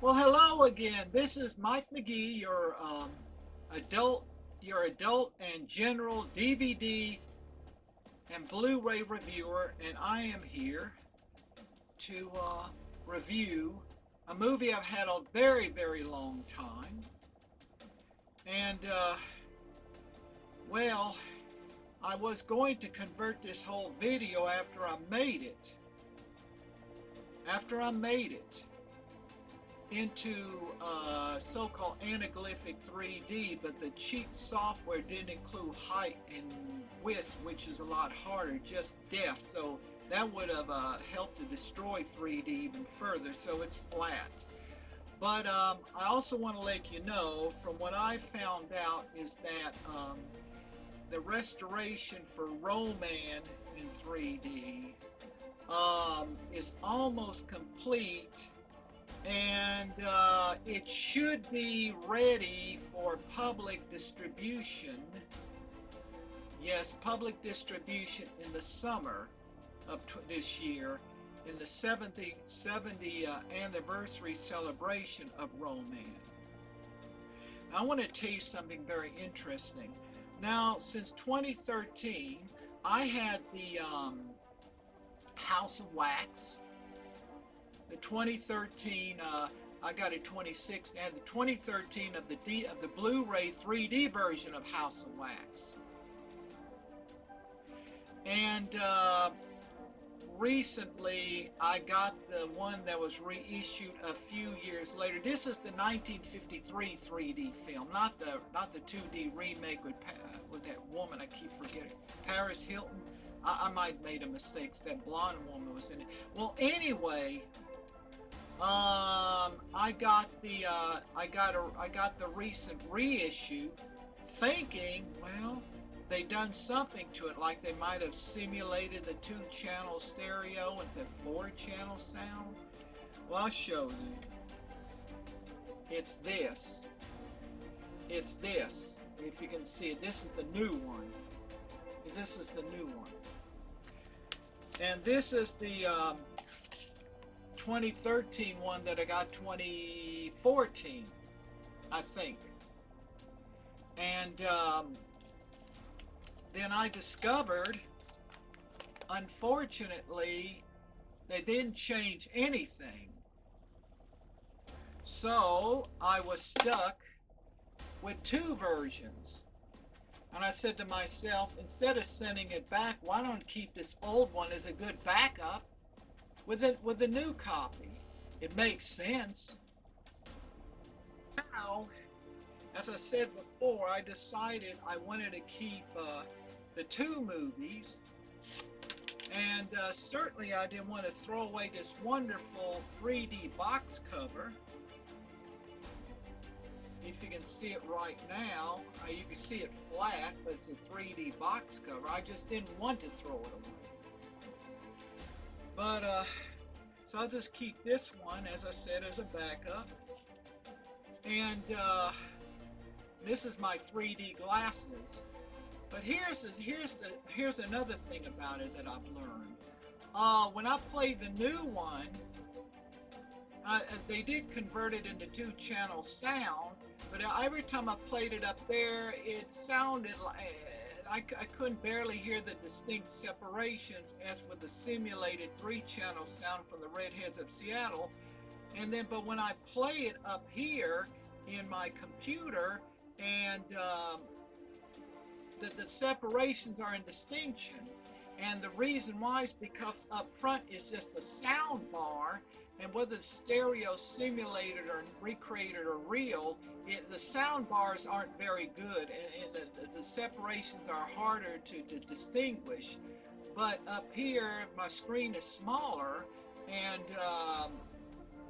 Well, hello again. This is Mike McGee, adult, your adult and general DVD and Blu-ray reviewer, and I am here to review a movie I've had a very, very long time. And well, I was going to convert this whole video after I made it. Into so-called anaglyphic 3D, but the cheap software didn't include height and width, which is a lot harder, just depth. So that would have helped to destroy 3D even further, so it's flat. But I also want to let you know, from what I found out, is that the restoration for Roman in 3D is almost complete, and it should be ready for public distribution. Yes, public distribution in the summer of this year, in the 70 anniversary celebration of Roman. I want to tell you something very interesting. Now, since 2013, I had the House of Wax. The 2013, I got a 2016, and the 2013 of the Blu-ray 3D version of House of Wax. And recently, I got the one that was reissued a few years later. This is the 1953 3D film, not the 2D remake with that woman I keep forgetting, Paris Hilton. I might have made a mistake. That blonde woman was in it. Well, anyway. I got the recent reissue, thinking, well, they done something to it, like they might have simulated the 2-channel stereo with the 4-channel sound. Well, I'll show you. It's this. If you can see it, this is the new one. And this is the 2013 one that I got 2014, I think. And then I discovered, unfortunately, they didn't change anything. So I was stuck with 2 versions. And I said to myself, instead of sending it back, why don't I keep this old one as a good backup with the new copy? It makes sense. Now, as I said before, I decided I wanted to keep the 2 movies, and certainly I didn't want to throw away this wonderful 3D box cover. If you can see it right now, you can see it flat, but it's a 3D box cover. I just didn't want to throw it away. But, so I'll just keep this one, as I said, as a backup. And this is my 3D glasses. But here's another thing about it that I've learned. When I played the new one, they did convert it into 2-channel sound, but every time I played it up there, it sounded like I couldn't barely hear the distinct separations as with the simulated 3-channel sound from the Redheads of Seattle. And then, but when I play it up here in my computer, and the separations are in distinction. And the reason why is because up front is just a sound bar, and whether it's stereo simulated or recreated or real, the sound bars aren't very good, and the separations are harder to distinguish. But up here, my screen is smaller, and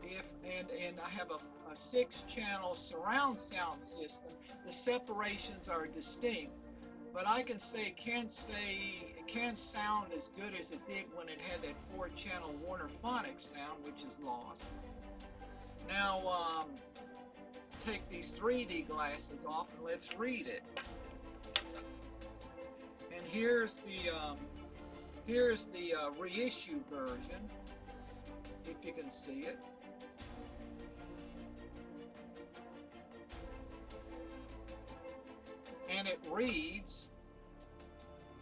and I have a 6-channel surround sound system. The separations are distinct. But I can say it can't sound as good as it did when it had that 4-channel Warner Phonics sound, which is lost. Now, take these 3D glasses off and let's read it. And here's the reissue version, if you can see it. and it reads,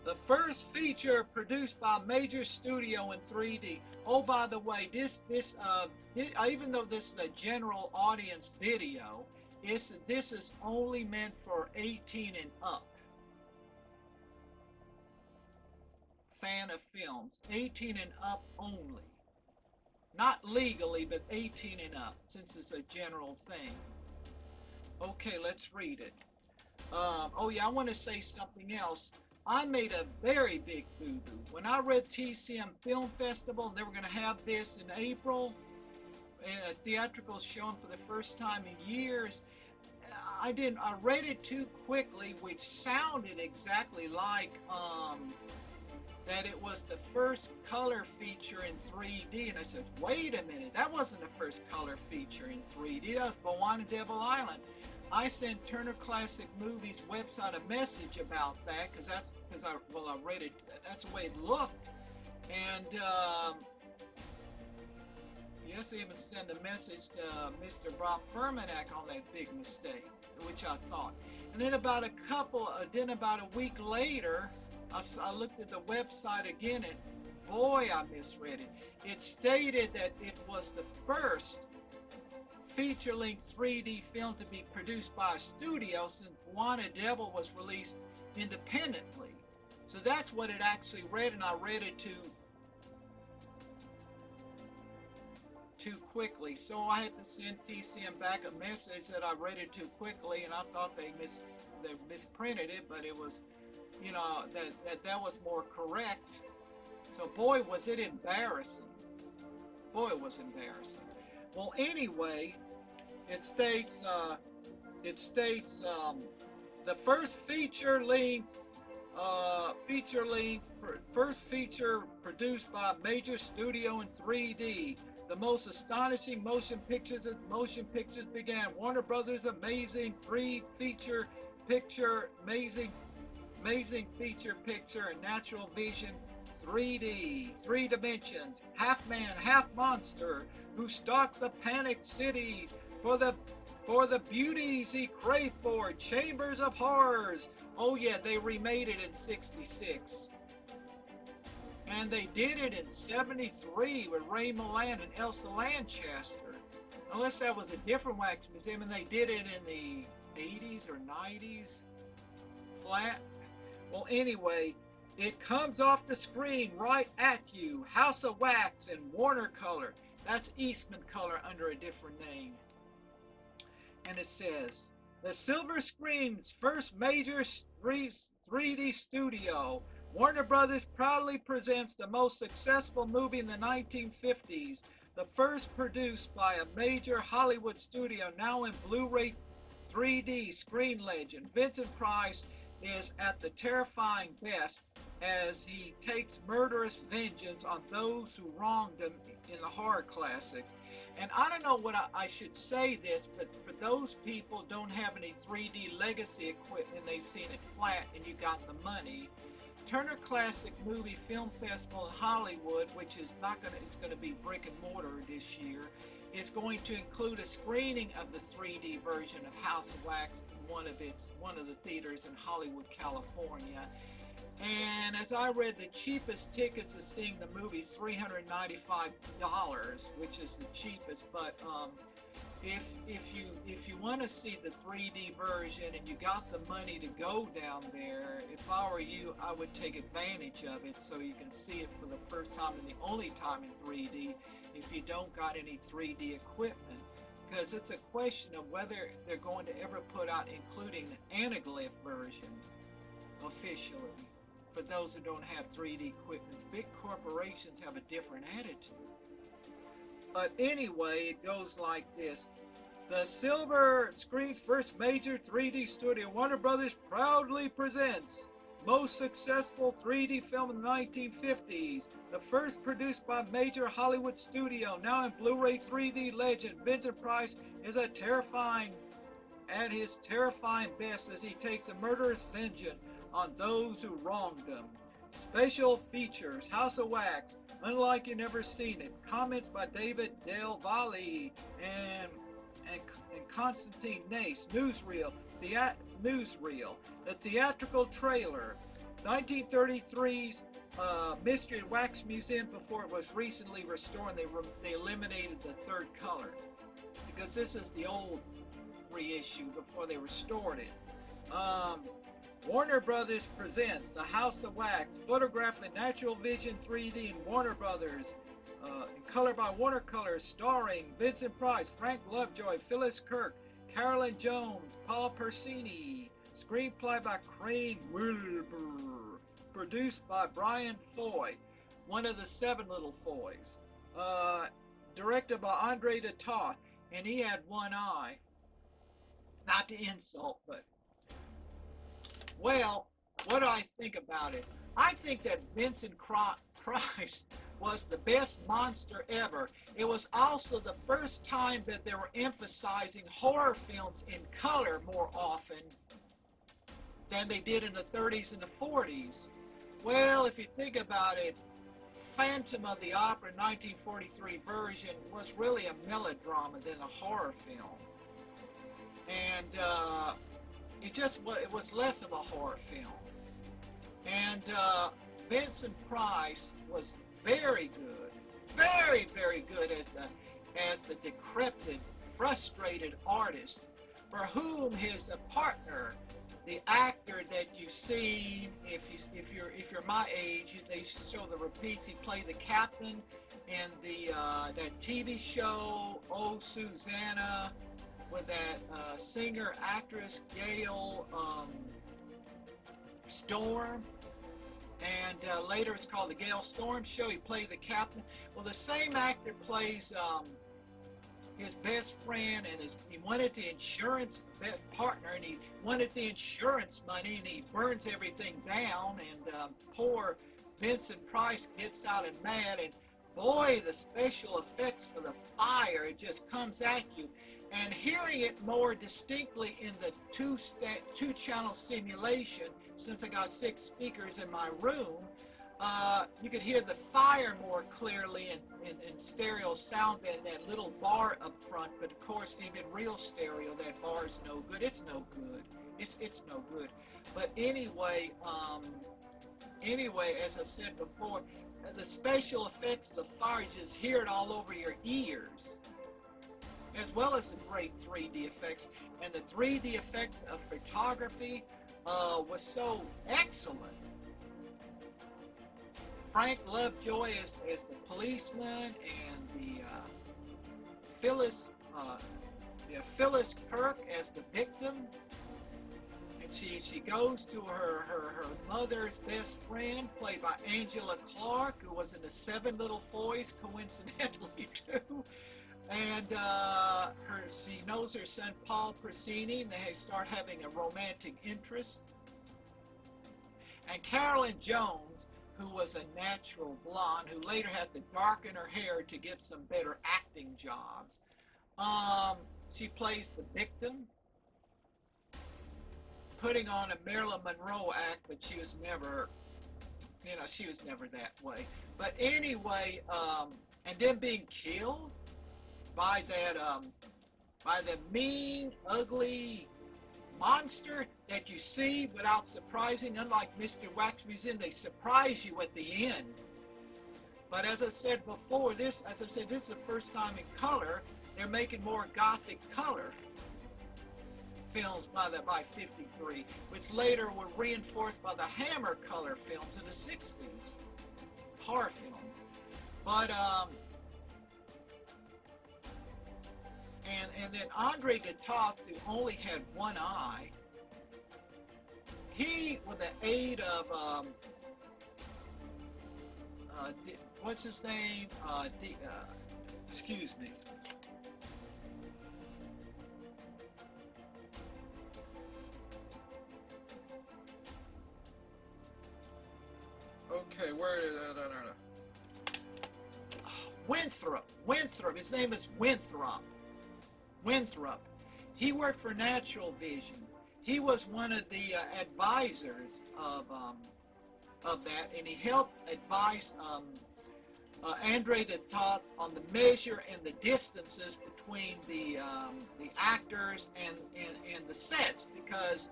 the first feature produced by a major studio in 3D. Oh, by the way, even though this is a general audience video, this is only meant for 18 and up. Fan of films, 18 and up only. Not legally, but 18 and up, since it's a general thing. Okay, let's read it. Oh yeah, I want to say something else. I made a very big boo-boo. When I read TCM Film Festival, and they were going to have this in April, a theatrical showing for the first time in years, I read it too quickly, which sounded exactly like that it was the first color feature in 3D, and I said, wait a minute, that wasn't the first color feature in 3D, that was Moana Devil Island. I sent Turner Classic Movies website a message about that, because I read it, that's the way it looked, and yes, I even sent a message to Mr. Brock Permanack on that big mistake, which I thought. And then about a week later, I looked at the website again, and boy, I misread it. It stated that it was the first feature-length 3D film to be produced by a studio since Moana Devil was released independently. So that's what it actually read, and I read it too quickly. So I had to send TCM back a message that I read it too quickly, and I thought they misprinted it, but it was, you know, that was more correct. So boy, was it embarrassing. Boy, it was embarrassing. Well, anyway, it states the first first feature produced by a major studio in 3D. The most astonishing motion pictures began. Warner Brothers' amazing amazing feature picture, and natural vision 3D, 3 dimensions, half man, half monster, who stalks a panicked city for the beauties he craved for, chambers of horrors. Oh yeah, they remade it in '66. And they did it in '73 with Ray Milland and Elsa Lanchester. Unless that was a different wax museum, and they did it in the 80s or 90s, flat. Well, anyway, it comes off the screen right at you. House of Wax and Warner Color. That's Eastman Color under a different name. And it says, the silver screen's first major 3D studio, Warner Brothers proudly presents the most successful movie in the 1950s, the first produced by a major Hollywood studio, now in Blu-ray 3D screen legend. Vincent Price is at the terrifying best as he takes murderous vengeance on those who wronged him in the horror classics. And I don't know what I should say this, but for those people who don't have any 3D legacy equipment, they've seen it flat and you got the money, Turner Classic Movie Film Festival in Hollywood, which is it's going to be brick and mortar this year, is going to include a screening of the 3D version of House of Wax in one of the theaters in Hollywood, California. And as I read, the cheapest tickets to seeing the movie is $395, which is the cheapest. But if you want to see the 3D version and you got the money to go down there, if I were you, I would take advantage of it so you can see it for the first time and the only time in 3D if you don't got any 3D equipment. Because it's a question of whether they're going to ever put out including the anaglyph version officially. For those who don't have 3D equipment, big corporations have a different attitude. But anyway, it goes like this. The silver screen's first major 3D studio, Warner Brothers proudly presents most successful 3D film in the 1950s. The first produced by a major Hollywood studio, now in Blu-ray 3D legend. Vincent Price is at his terrifying best as he takes a murderous vengeance on those who wronged them. Special features, House of Wax, unlike you never seen it. Comments by David Del Valle and Constantine Nace. Newsreel, newsreel, the theatrical trailer, 1933's Mystery at Wax Museum before it was recently restored. They eliminated the third color because this is the old reissue before they restored it. Warner Brothers presents The House of Wax, photographed in Natural Vision 3D in Warner Brothers, in color by Warner Colors, starring Vincent Price, Frank Lovejoy, Phyllis Kirk, Carolyn Jones, Paul Persini. Screenplay by Crane Wilbur. Produced by Brian Foy, one of the 7 little Foys. Directed by Andre de Toth, and he had one eye. Not to insult, but... Well, what do I think about it? I think that Vincent Price was the best monster ever. It was also the first time that they were emphasizing horror films in color more often than they did in the 30s and the 40s. Well, if you think about it, Phantom of the Opera 1943 version was really a melodrama than a horror film. And it was less of a horror film. And Vincent Price was very good, very, very good as the decrepit, frustrated artist for whom his partner, the actor that you see, if you're my age, they show the repeats. He played the captain in that TV show, Oh Susanna, with that singer actress Gail Storm. And later it's called the Gail Storm Show. He played the captain. Well, the same actor plays his best friend, and he wanted the insurance partner, and he wanted the insurance money, and he burns everything down, and poor Vincent Price gets out and mad, and boy, the special effects for the fire, it just comes at you. And hearing it more distinctly in the two-channel simulation, since I got 6 speakers in my room, you could hear the fire more clearly in stereo sound than that little bar up front. But of course, even real stereo, that bar is no good. It's no good. It's no good. But anyway, as I said before, the special effects of the fire, you just hear it all over your ears, as well as the great 3D effects. And the 3D effects of photography was so excellent. Frank Lovejoy as the policeman, and the Phyllis Kirk as the victim. And she goes to her mother's best friend, played by Angela Clark, who was in the 7 Little Foys, coincidentally too. And she knows her son Paul Persini, and they start having a romantic interest. And Carolyn Jones, who was a natural blonde, who later had to darken her hair to get some better acting jobs. She plays the victim, putting on a Marilyn Monroe act, but she was never that way. But anyway, and then being killed by the mean, ugly monster that you see without surprising. Unlike Mr. Wax Museum, they surprise you at the end. But as I said before, this is the first time in color. They're making more gothic color films by 53, which later were reinforced by the Hammer color films in the 60s, horror films. But and then Andre de Toth, who only had one eye, he, with the aid of what's his name? Excuse me. Okay, where is Winthrop. His name is Winthrop. He worked for Natural Vision. He was one of the advisors of that, and he helped advise Andre had taught on the measure and the distances between the actors and the sets, because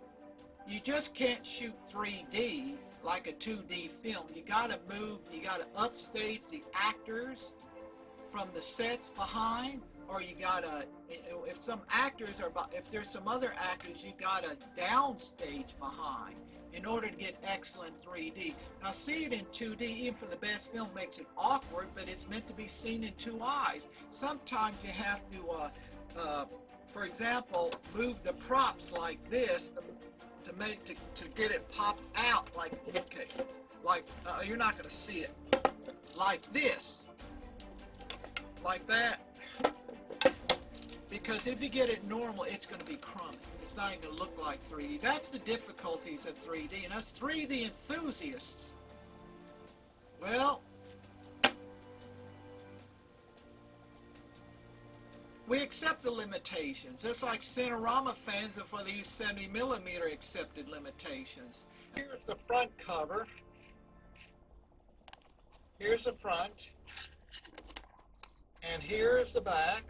you just can't shoot 3D like a 2D film. You got to move, you got to upstage the actors from the sets behind, or you got to, if some actors are, if there's some other actors, you got to downstage behind in order to get excellent 3D. Now, see it in 2D, even for the best film, makes it awkward, but it's meant to be seen in two eyes. Sometimes you have to, for example, move the props like this to get it pop out, like, okay, like, you're not going to see it, like this, like that, because if you get it normal, it's going to be crummy. It's not even going to look like 3D. That's the difficulties of 3D, and us 3D enthusiasts, well, we accept the limitations. It's like Cinerama fans for these 70mm accepted limitations. Here's the front cover. Here's the front. And here's the back.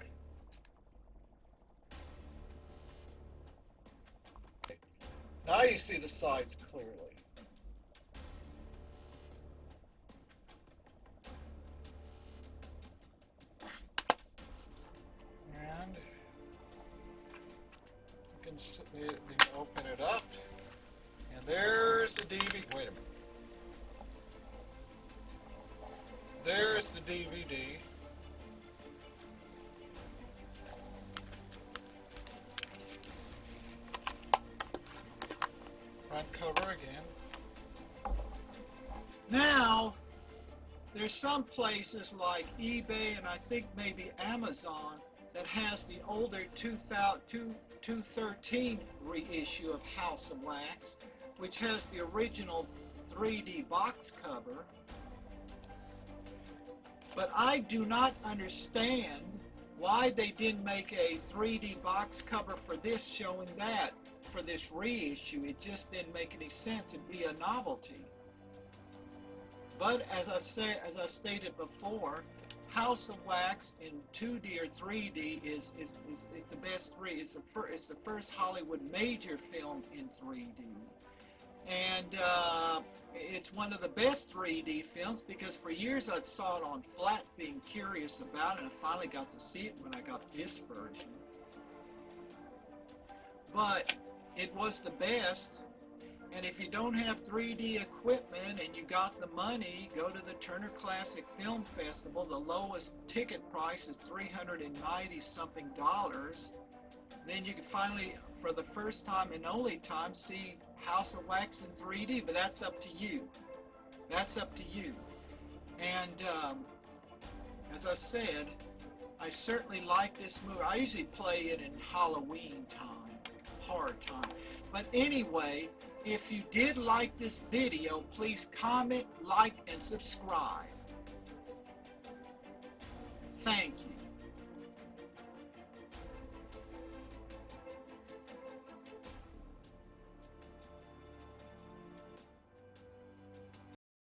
Now you see the sides clearly. And you can open it up. And there's the DVD. Wait a minute. There's the DVD. Front cover again. Now, there's some places like eBay and I think maybe Amazon that has the older 213 reissue of House of Wax, which has the original 3D box cover. But I do not understand why they didn't make a 3D box cover for this, showing that for this reissue. It just didn't make any sense. It'd be a novelty. But as I stated before, House of Wax in 2D or 3D is the best 3D. It's the first Hollywood major film in 3D. And it's one of the best 3D films because for years I saw it on flat, being curious about it, and I finally got to see it when I got this version. But it was the best, and if you don't have 3D equipment and you got the money, go to the Turner Classic Film Festival. The lowest ticket price is $390-something. Then you can finally, for the first time and only time, see House of Wax in 3D, but that's up to you. That's up to you. And as I said, I certainly like this movie. I usually play it in Halloween time, horror time. But anyway, if you did like this video, please comment, like, and subscribe. Thank you.